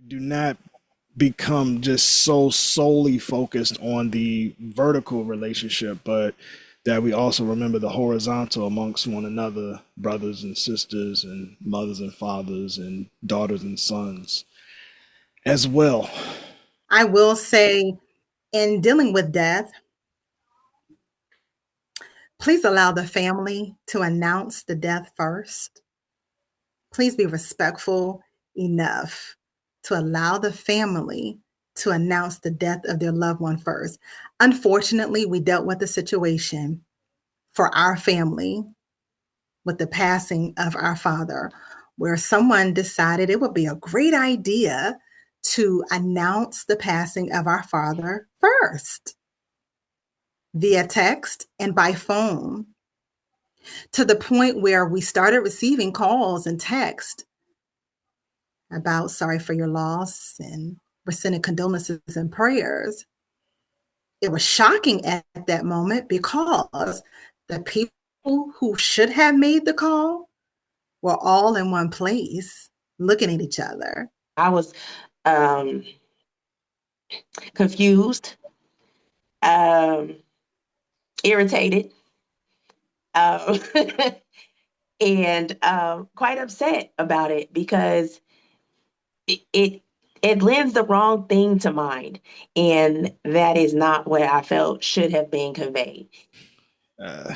do not become just so solely focused on the vertical relationship, but that we also remember the horizontal amongst one another, brothers and sisters, and mothers and fathers, and daughters and sons as well. I will say, in dealing with death, please allow the family to announce the death first. Please be respectful enough to allow the family to announce the death of their loved one first. Unfortunately, we dealt with the situation for our family with the passing of our father, where someone decided it would be a great idea to announce the passing of our father first via text and by phone, to the point where we started receiving calls and text about sorry for your loss and we're sending condolences and prayers. It was shocking at that moment because the people who should have made the call were all in one place looking at each other. I was um, confused, um, irritated, um, and quite upset about it because it it lends the wrong thing to mind, and that is not what I felt should have been conveyed. Uh,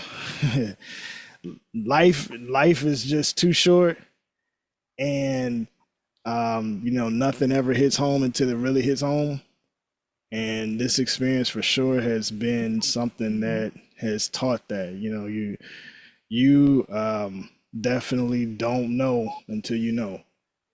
life is just too short, and nothing ever hits home until it really hits home. And this experience for sure has been something that has taught that. You definitely don't know until you know.